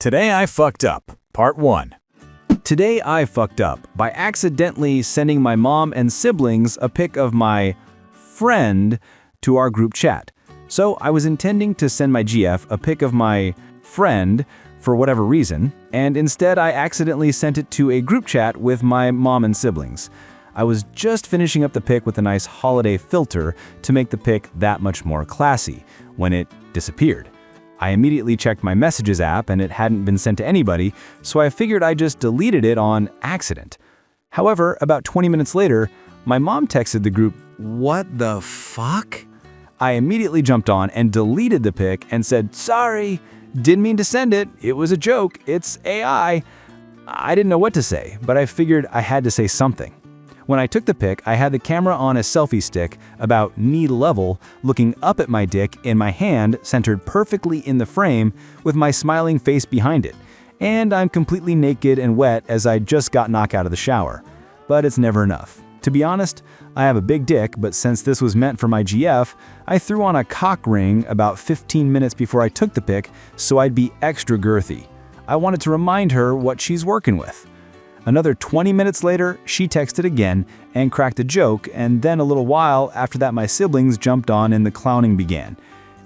Today I fucked up, Part 1. Today I fucked up by accidentally sending my mom and siblings a pic of my friend to our group chat. So I was intending to send my GF a pic of my friend for whatever reason, and instead I accidentally sent it to a group chat with my mom and siblings. I was just finishing up the pic with a nice holiday filter to make the pic that much more classy when it disappeared. I immediately checked my messages app and it hadn't been sent to anybody, so I figured I just deleted it on accident. However, about 20 minutes later, my mom texted the group, "What the fuck?" I immediately jumped on and deleted the pic and said, "Sorry, didn't mean to send it. It was a joke. It's AI." I didn't know what to say, but I figured I had to say something. When I took the pic, I had the camera on a selfie stick about knee level, looking up at my dick in my hand, centered perfectly in the frame, with my smiling face behind it. And I'm completely naked and wet as I just got knocked out of the shower. But it's never enough. To be honest, I have a big dick, but since this was meant for my GF, I threw on a cock ring about 15 minutes before I took the pic so I'd be extra girthy. I wanted to remind her what she's working with. Another 20 minutes later, she texted again and cracked a joke, and then a little while after that my siblings jumped on and the clowning began.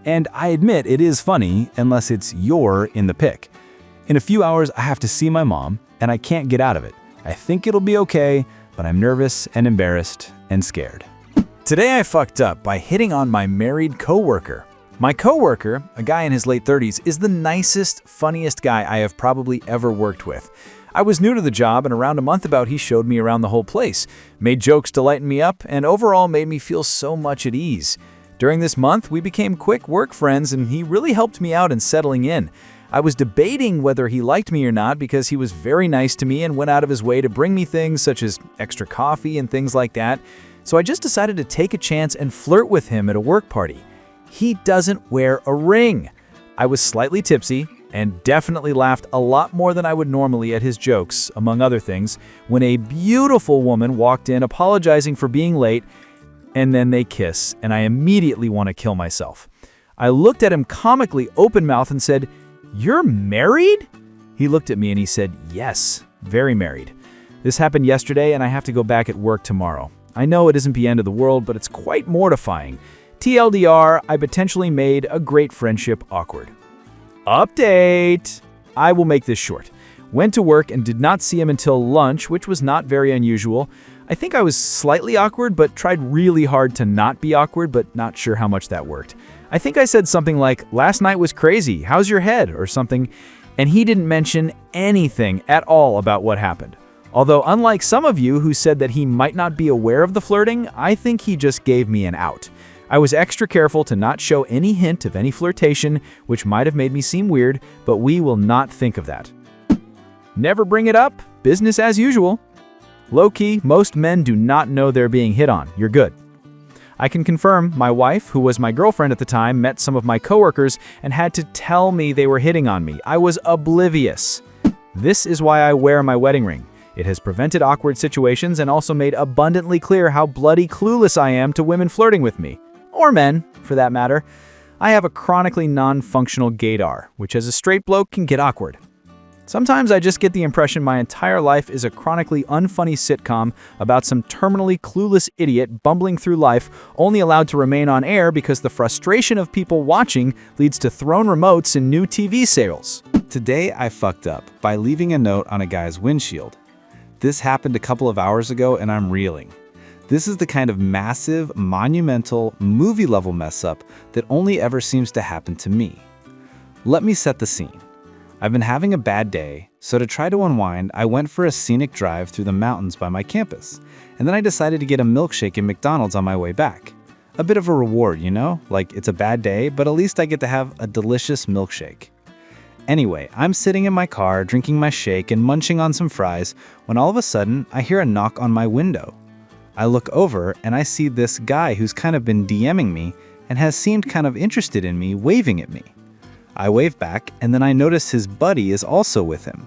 And I admit it is funny, unless it's you're in the pic. In a few hours I have to see my mom, and I can't get out of it. I think it'll be okay, but I'm nervous and embarrassed and scared. Today I fucked up by hitting on my married coworker. My coworker, a guy in his late 30s, is the nicest, funniest guy I have probably ever worked with. I was new to the job, and around a month about he showed me around the whole place, made jokes to lighten me up, and overall made me feel so much at ease. During this month, we became quick work friends, and he really helped me out in settling in. I was debating whether he liked me or not because he was very nice to me and went out of his way to bring me things such as extra coffee and things like that. So I just decided to take a chance and flirt with him at a work party. He doesn't wear a ring. I was slightly tipsy and definitely laughed a lot more than I would normally at his jokes, among other things, when a beautiful woman walked in apologizing for being late, and then they kiss, and I immediately want to kill myself. I looked at him comically open-mouthed and said, "You're married?" He looked at me and he said, "Yes, very married. This happened yesterday and I have to go back at work tomorrow. I know it isn't the end of the world, but it's quite mortifying. TLDR, I potentially made a great friendship awkward." Update! I will make this short. Went to work and did not see him until lunch, which was not very unusual. I think I was slightly awkward, but tried really hard to not be awkward, but not sure how much that worked. I think I said something like, "Last night was crazy, how's your head?" or something, and he didn't mention anything at all about what happened. Although unlike some of you who said that he might not be aware of the flirting, I think he just gave me an out. I was extra careful to not show any hint of any flirtation, which might have made me seem weird, but we will not think of that. Never bring it up, business as usual. Low-key, most men do not know they're being hit on. You're good. I can confirm my wife, who was my girlfriend at the time, met some of my coworkers and had to tell me they were hitting on me. I was oblivious. This is why I wear my wedding ring. It has prevented awkward situations and also made abundantly clear how bloody clueless I am to women flirting with me. Or men, for that matter. I have a chronically non-functional gaydar, which as a straight bloke can get awkward. Sometimes I just get the impression my entire life is a chronically unfunny sitcom about some terminally clueless idiot bumbling through life, only allowed to remain on air because the frustration of people watching leads to thrown remotes and new TV sales. Today I fucked up by leaving a note on a guy's windshield. This happened a couple of hours ago and I'm reeling. This is the kind of massive, monumental, movie-level mess-up that only ever seems to happen to me. Let me set the scene. I've been having a bad day, so to try to unwind, I went for a scenic drive through the mountains by my campus, and then I decided to get a milkshake at McDonald's on my way back. A bit of a reward, you know? Like, it's a bad day, but at least I get to have a delicious milkshake. Anyway, I'm sitting in my car, drinking my shake and munching on some fries, when all of a sudden, I hear a knock on my window. I look over and I see this guy who's kind of been DMing me and has seemed kind of interested in me, waving at me. I wave back and then I notice his buddy is also with him.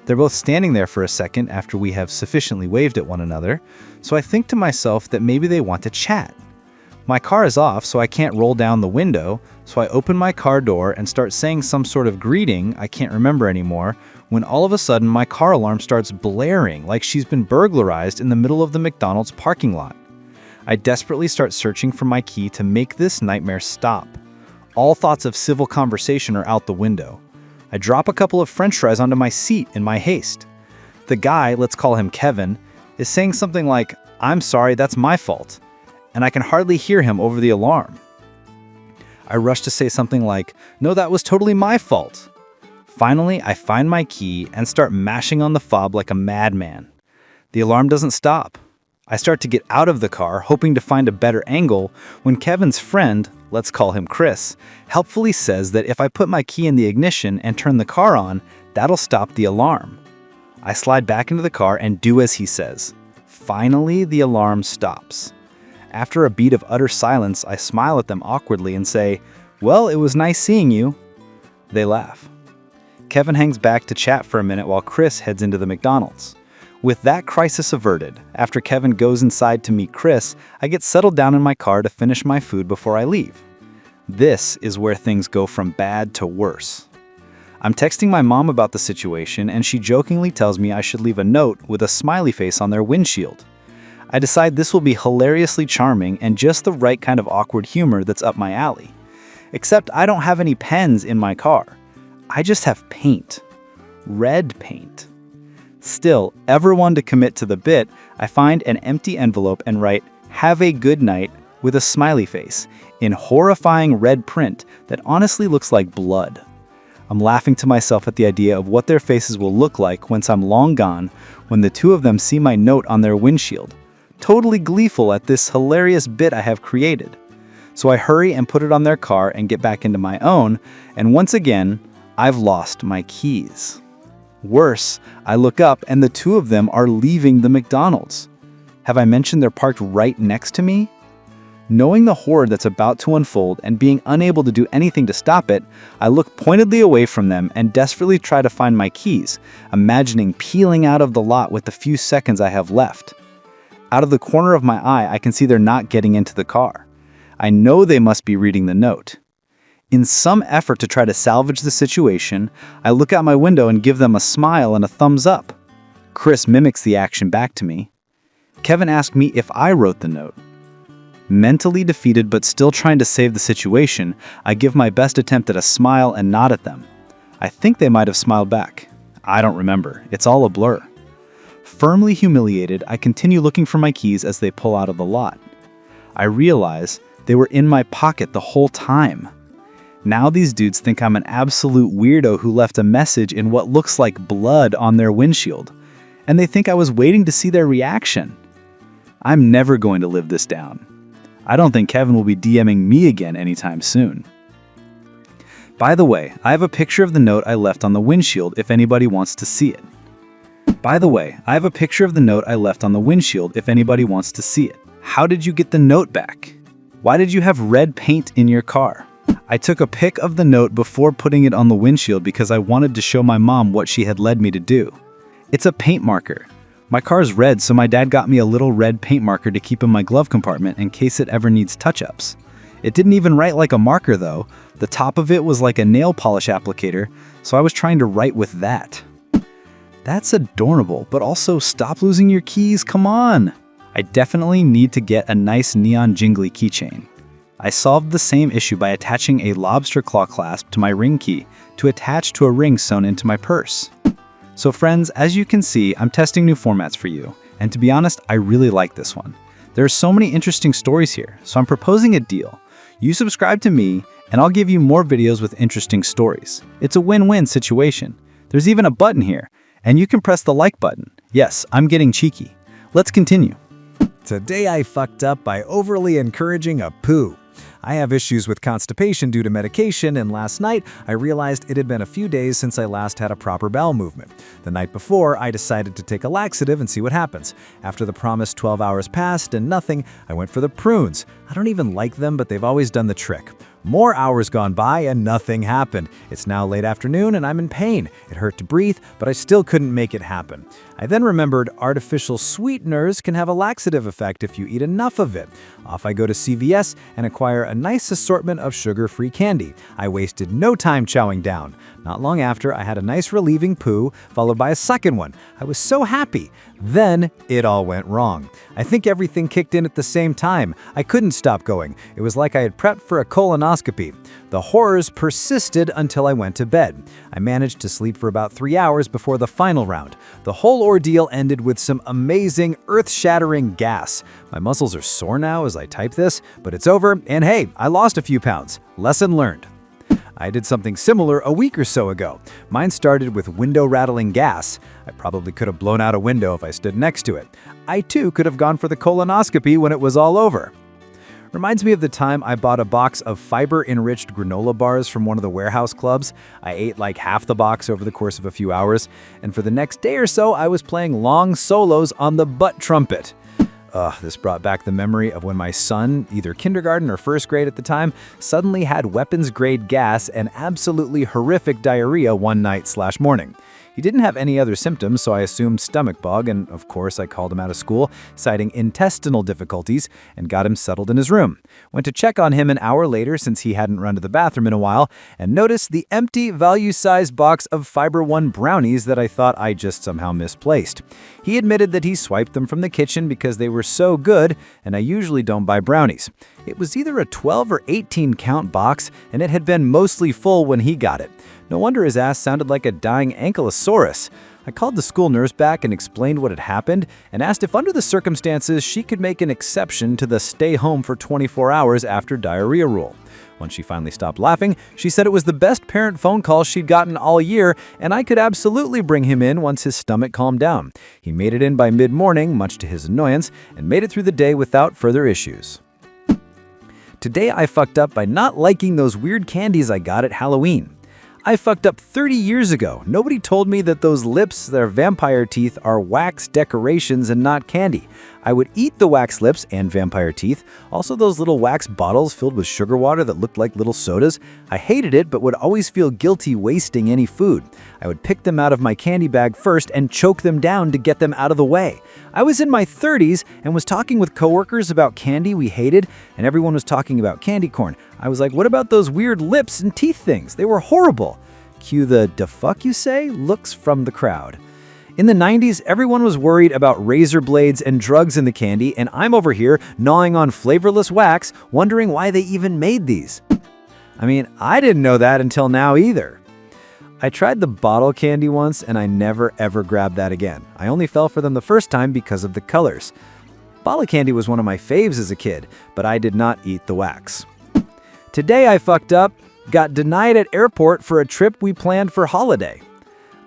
They're both standing there for a second after we have sufficiently waved at one another, so I think to myself that maybe they want to chat. My car is off, so I can't roll down the window, so I open my car door and start saying some sort of greeting I can't remember anymore, when all of a sudden my car alarm starts blaring like she's been burglarized in the middle of the McDonald's parking lot. I desperately start searching for my key to make this nightmare stop. All thoughts of civil conversation are out the window. I drop a couple of french fries onto my seat in my haste. The guy, let's call him Kevin, is saying something like, "I'm sorry, that's my fault," and I can hardly hear him over the alarm. I rush to say something like, "No, that was totally my fault." Finally, I find my key and start mashing on the fob like a madman. The alarm doesn't stop. I start to get out of the car, hoping to find a better angle, when Kevin's friend, let's call him Chris, helpfully says that if I put my key in the ignition and turn the car on, that'll stop the alarm. I slide back into the car and do as he says. Finally, the alarm stops. After a beat of utter silence, I smile at them awkwardly and say, "Well, it was nice seeing you." They laugh. Kevin hangs back to chat for a minute while Chris heads into the McDonald's. With that crisis averted, after Kevin goes inside to meet Chris, I get settled down in my car to finish my food before I leave. This is where things go from bad to worse. I'm texting my mom about the situation, and she jokingly tells me I should leave a note with a smiley face on their windshield. I decide this will be hilariously charming and just the right kind of awkward humor that's up my alley. Except I don't have any pens in my car. I just have paint. Red paint. Still, ever one to commit to the bit, I find an empty envelope and write, "Have a good night," with a smiley face, in horrifying red print that honestly looks like blood. I'm laughing to myself at the idea of what their faces will look like once I'm long gone, when the two of them see my note on their windshield, totally gleeful at this hilarious bit I have created. So I hurry and put it on their car and get back into my own, and once again, I've lost my keys. Worse, I look up and the two of them are leaving the McDonald's. Have I mentioned they're parked right next to me? Knowing the horror that's about to unfold and being unable to do anything to stop it, I look pointedly away from them and desperately try to find my keys, imagining peeling out of the lot with the few seconds I have left. Out of the corner of my eye, I can see they're not getting into the car. I know they must be reading the note. In some effort to try to salvage the situation, I look out my window and give them a smile and a thumbs up. Chris mimics the action back to me. Kevin asked me if I wrote the note. Mentally defeated but still trying to save the situation, I give my best attempt at a smile and nod at them. I think they might have smiled back. I don't remember. It's all a blur. Firmly humiliated, I continue looking for my keys as they pull out of the lot. I realize they were in my pocket the whole time. Now these dudes think I'm an absolute weirdo who left a message in what looks like blood on their windshield, and they think I was waiting to see their reaction. I'm never going to live this down. I don't think Kevin will be DMing me again anytime soon. By the way, I have a picture of the note I left on the windshield if anybody wants to see it. How did you get the note back? Why did you have red paint in your car? I took a pic of the note before putting it on the windshield because I wanted to show my mom what she had led me to do. It's a paint marker. My car's red, so my dad got me a little red paint marker to keep in my glove compartment in case it ever needs touch-ups. It didn't even write like a marker though. The top of it was like a nail polish applicator, so I was trying to write with that. That's adorable, but also stop losing your keys, come on! I definitely need to get a nice neon jingly keychain. I solved the same issue by attaching a lobster claw clasp to my ring key to attach to a ring sewn into my purse. So friends, as you can see, I'm testing new formats for you, and to be honest, I really like this one. There are so many interesting stories here, so I'm proposing a deal. You subscribe to me, and I'll give you more videos with interesting stories. It's a win-win situation. There's even a button here, and you can press the like button. Yes, I'm getting cheeky. Let's continue. Today I fucked up by overly encouraging a poo. I have issues with constipation due to medication, and last night I realized it had been a few days since I last had a proper bowel movement. The night before, I decided to take a laxative and see what happens. After the promised 12 hours passed and nothing, I went for the prunes. I don't even like them, but they've always done the trick. More hours gone by and nothing happened. It's now late afternoon and I'm in pain. It hurt to breathe, but I still couldn't make it happen. I then remembered artificial sweeteners can have a laxative effect if you eat enough of it. Off I go to CVS and acquire a nice assortment of sugar-free candy. I wasted no time chowing down. Not long after, I had a nice relieving poo, followed by a second one. I was so happy. Then it all went wrong. I think everything kicked in at the same time. I couldn't stop going. It was like I had prepped for a colonoscopy. The horrors persisted until I went to bed. I managed to sleep for about 3 hours before the final round. The whole ordeal ended with some amazing, earth-shattering gas. My muscles are sore now as I type this, but it's over, and hey, I lost a few pounds. Lesson learned. I did something similar a week or so ago. Mine started with window-rattling gas. I probably could have blown out a window if I stood next to it. I too could have gone for the colonoscopy when it was all over. Reminds me of the time I bought a box of fiber-enriched granola bars from one of the warehouse clubs. I ate like half the box over the course of a few hours, and for the next day or so, I was playing long solos on the butt trumpet. This brought back the memory of when my son, either kindergarten or first grade at the time, suddenly had weapons-grade gas and absolutely horrific diarrhea one night/morning. He didn't have any other symptoms, so I assumed stomach bug, and of course I called him out of school, citing intestinal difficulties, and got him settled in his room. Went to check on him an hour later since he hadn't run to the bathroom in a while, and noticed the empty, value-sized box of Fiber One brownies that I thought I just somehow misplaced. He admitted that he swiped them from the kitchen because they were so good, and I usually don't buy brownies. It was either a 12 or 18 count box, and it had been mostly full when he got it. No wonder his ass sounded like a dying ankylosaurus. I called the school nurse back and explained what had happened and asked if under the circumstances she could make an exception to the stay home for 24 hours after diarrhea rule. Once she finally stopped laughing, she said it was the best parent phone call she'd gotten all year, and I could absolutely bring him in once his stomach calmed down. He made it in by mid-morning, much to his annoyance, and made it through the day without further issues. Today I fucked up by not liking those weird candies I got at Halloween. I fucked up 30 years ago. Nobody told me that those lips, their vampire teeth, are wax decorations and not candy. I would eat the wax lips and vampire teeth, also those little wax bottles filled with sugar water that looked like little sodas. I hated it, but would always feel guilty wasting any food. I would pick them out of my candy bag first and choke them down to get them out of the way. I was in my 30s and was talking with coworkers about candy we hated, and everyone was talking about candy corn. I was like, what about those weird lips and teeth things? They were horrible. Cue the "da fuck you say" looks from the crowd. In the 90s, everyone was worried about razor blades and drugs in the candy, and I'm over here gnawing on flavorless wax, wondering why they even made these. I mean, I didn't know that until now either. I tried the bottle candy once, and I never ever grabbed that again. I only fell for them the first time because of the colors. Bottle candy was one of my faves as a kid, but I did not eat the wax. Today I fucked up, got denied at airport for a trip we planned for holiday.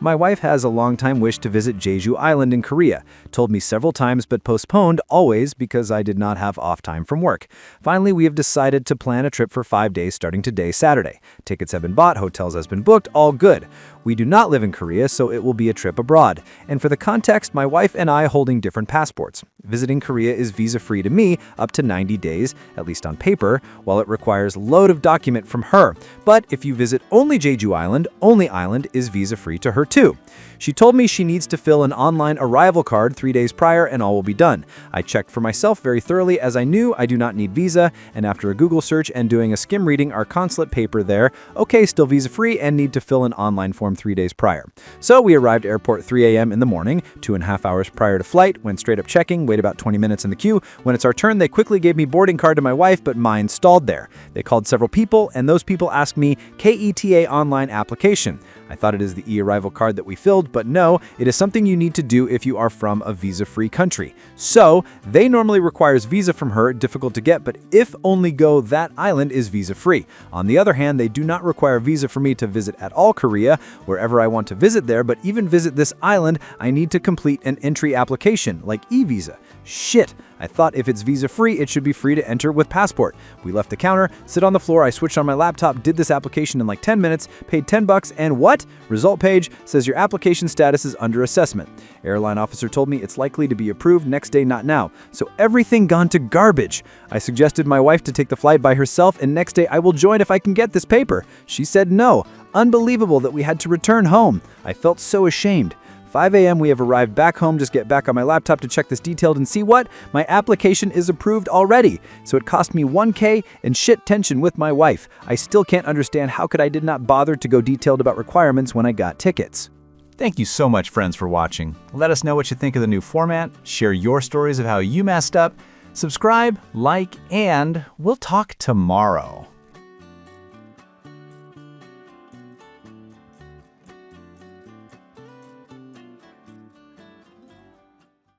My wife has a long-time wish to visit Jeju Island in Korea. Told me several times but postponed always because I did not have off time from work. Finally, we have decided to plan a trip for 5 days starting today, Saturday. Tickets have been bought, hotels has been booked, all good. We do not live in Korea, so it will be a trip abroad. And for the context, my wife and I holding different passports. Visiting Korea is visa-free to me up to 90 days, at least on paper, while it requires load of document from her. But if you visit only Jeju Island, only island is visa-free to her too. She told me she needs to fill an online arrival card 3 days prior and all will be done. I checked for myself very thoroughly as I knew I do not need visa, and after a Google search and doing a skim reading our consulate paper there, okay, still visa-free and need to fill an online form 3 days prior. So we arrived at airport 3 a.m. in the morning, 2.5 hours prior to flight, went straight up checking, wait about 20 minutes in the queue. When it's our turn, they quickly gave me boarding card to my wife, but mine stalled there. They called several people, and those people asked me KETA online application. I thought it is the e-arrival card that we filled, but no, it is something you need to do if you are from a visa-free country. So, they normally requires visa from her, difficult to get, but if only go that island is visa-free. On the other hand, they do not require visa for me to visit at all Korea, wherever I want to visit there, but even visit this island, I need to complete an entry application, like e-visa. Shit, I thought if it's visa-free, it should be free to enter with passport. We left the counter, sit on the floor, I switched on my laptop, did this application in like 10 minutes, paid $10, and what? Result page says your application status is under assessment. Airline officer told me it's likely to be approved next day, not now. So everything gone to garbage. I suggested my wife to take the flight by herself, and next day I will join if I can get this paper. She said no. Unbelievable that we had to return home. I felt so ashamed. 5 a.m. we have arrived back home, just get back on my laptop to check this detailed and see what? My application is approved already. So it cost me $1K and shit tension with my wife. I still can't understand how could I did not bother to go detailed about requirements when I got tickets. Thank you so much, friends, for watching. Let us know what you think of the new format, share your stories of how you messed up, subscribe, like, and we'll talk tomorrow.